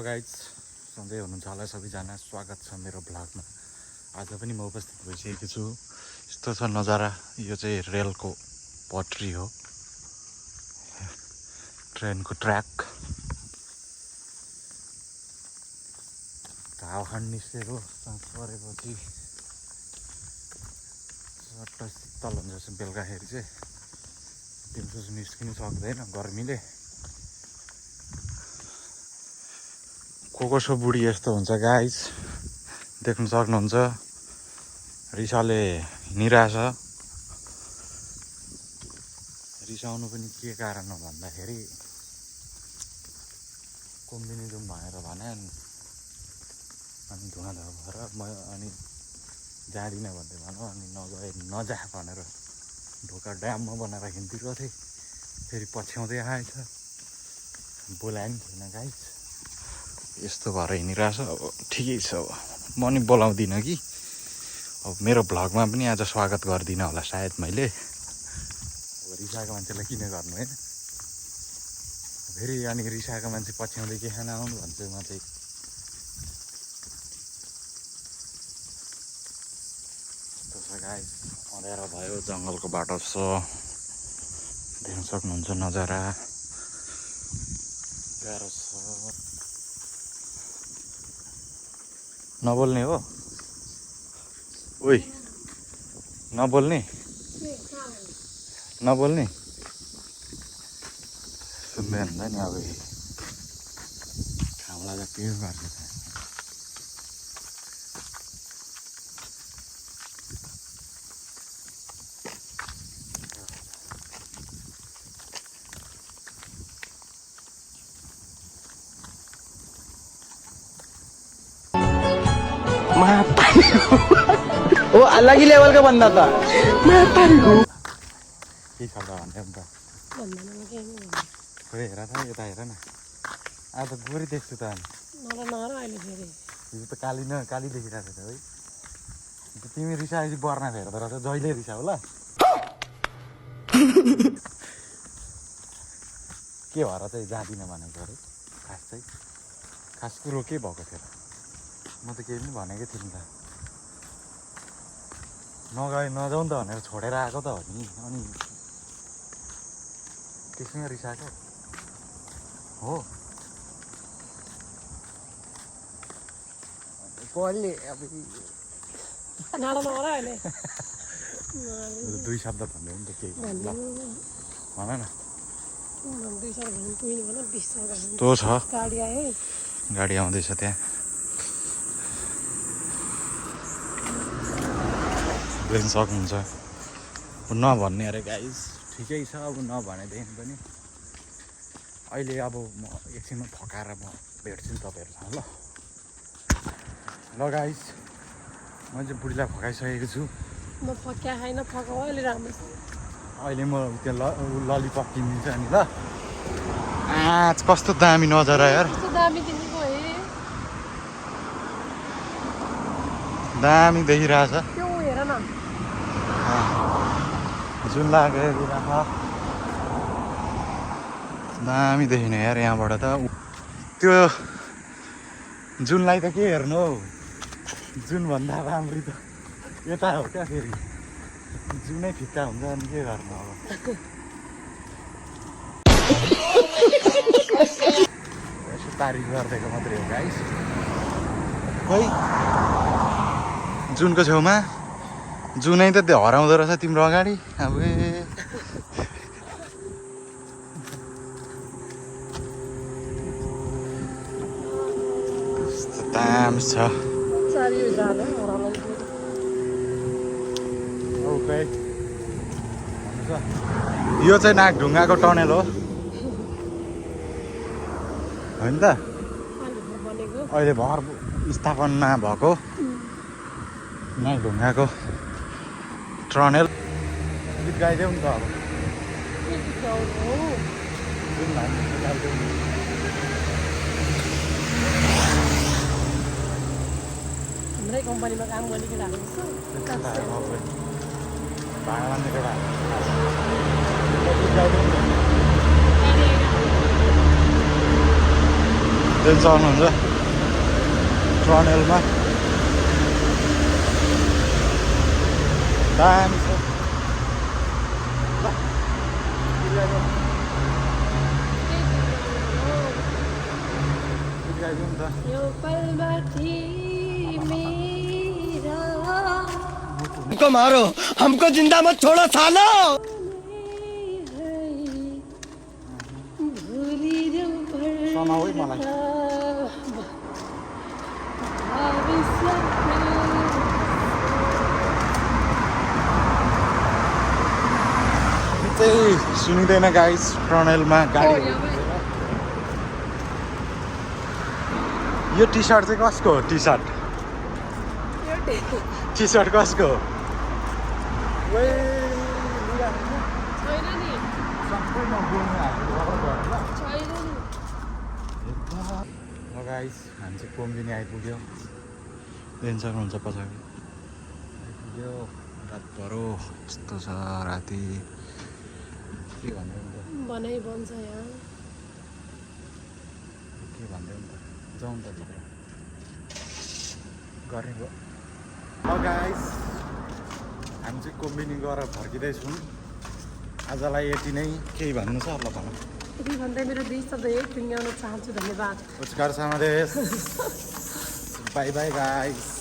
Guys सधैँ हुनुहुन्छ होला सबैजना स्वागत छ मेरो भ्लगमा। आज पनि म उपस्थित भइसकेको छु। यस्तो छ नजारा, यो चाहिँ रेलको पटरी हो, ट्रेनको ट्र्याक। हावाखान निस्केको साँझ परेपछि सट्ट शीतल हुन्छ बेलुकाखेरि चाहिँ दिउँसो निस्किनु सक्दैन गर्मीले। कोकोसो बुढी यस्तो हुन्छ गाइस, देख्न सक्नुहुन्छ। रिसाले हिँडिरहेछ। रिसाउनु पनि के कारण हो भन्दाखेरि कुम्बिनी जाउँ भनेर भने अनि धुवा भएर अनि जाँदिनँ भन्दै भनौँ अनि नगए नजा भनेर ढोका ड्याममा बनाएर हिँडिदिएको थिएँ। फेरि पछ्याउँदै आएछ, बोलाए नि थिएन गाइस। यस्तो भएर हिँडिरहेछ। अब ठिकै छ, अब म नि बोलाउँदिनँ कि अब मेरो भ्लगमा पनि आज स्वागत गर्दिनँ होला सायद मैले। अब रिसाएको मान्छेलाई किन गर्नु होइन। फेरि अनि रिसाएको मान्छे पछ्याउँदै के खान आउनु भन्छु म चाहिँ। गाइस अँध्यारो भयो, जङ्गलको बाटो छ, देख्न सक्नुहुन्छ नजारा गाह्रो छ। नबोल्ने हो ओइ, नबोल्ने नबोल्ने सुन्दैन नि। अब खाउँला त के गर्छ त। वो अलग ही लेवल का बंदा था। के खाँदा भन्दै अन्त खोइ हेर त, यता हेर न। आज त गोरी देख्छु त अनि हिजो त काली देखिरहेको थियो है। तिमी रिसाएपछि बर्ना फेर्दो रहेछ, जहिले रिसा होला। के भएर चाहिँ जाँदिनँ भनेको अरे खास कुरो के भएको थियो र? म त केही पनि भनेकै थिइनँ त। नजाउँ त भनेर छोडेर आएको त हो नि। अनि त्यसमै रिसाएको हो। कसले अब दुई शब्द भन्दै नि त केही भन न। यस्तो छ, गाडी आउँदैछ त्यहाँ। देख्न सक्नुहुन्छ। नभन्ने अरे गाइस, ठिकै छ। अब नभनेदेखि पनि अहिले अब म एकछिनमा फकाएर म भेट्छु नि तपाईँहरूसँग। ल गाइस, म चाहिँ बुढीलाई फकाइसकेको छु। अहिले म त्यो ललिपप किनिदिन्छु अनि ल। कस्तो दामी नजरा यार, दामी देखिरहेछ। जुन लागेको दामी देखिने यार यहाँबाट त। त्यो जुनलाई त के हेर्नु हौ, जुनभन्दा राम्री त यता हो क्या। फेरि जुनै फिक्का हुन्छ अनि के गर्नु अब। यसो तारिफ गरिदिएको मात्रै हो गाइस। खोइ जुनको छेउमा जुनै त त्यो हराउँदो रहेछ तिम्रो अगाडि। अब यस्तो दामी छ। यो चाहिँ नागढुङ्गाको टनेल हो होइन त? अहिले भर स्थापना भएको नागढुङ्गाको टनेल। गीत गाइदेऊ नि त अब। हाम्रै कम्पनीमा काम गर्ने केटाहरू भाडा मान्ने केटा। ट्रेन चढ्नुहुन्छ टनेलमा दामी छ यो पलमाथि मेरा हमको मारो हमको जिंदा मत छोड़ो सालो भोलि जाऊ समाऊ है मलाई चाहिँ सुनिँदैन गाइस टनेलमा गाडी यो टी सर्ट चाहिँ कसको हो टी सर्ट कसको हो गाइस हामी चाहिँ कोम्बिनी आइपुग्यो देख्न सक्नुहुन्छ पछाडि आइपुग्यो रातभरो यस्तो छ राति के भन्दै हुन्छ बनाइ बन्छ यहाँ के भन्दै हुन्छ जाउँ त भित्र गरेको गाइस हामी चाहिँ कोम्बिनी गएर फर्किँदैछौँ आजलाई यति नै केही भन्नु छ ल भन यति भन्दै मेरो 2 शब्द यही टुङ्ग्याउन चाहन्छु धन्यवाद उच्कार समादेश बाई बाई गाइस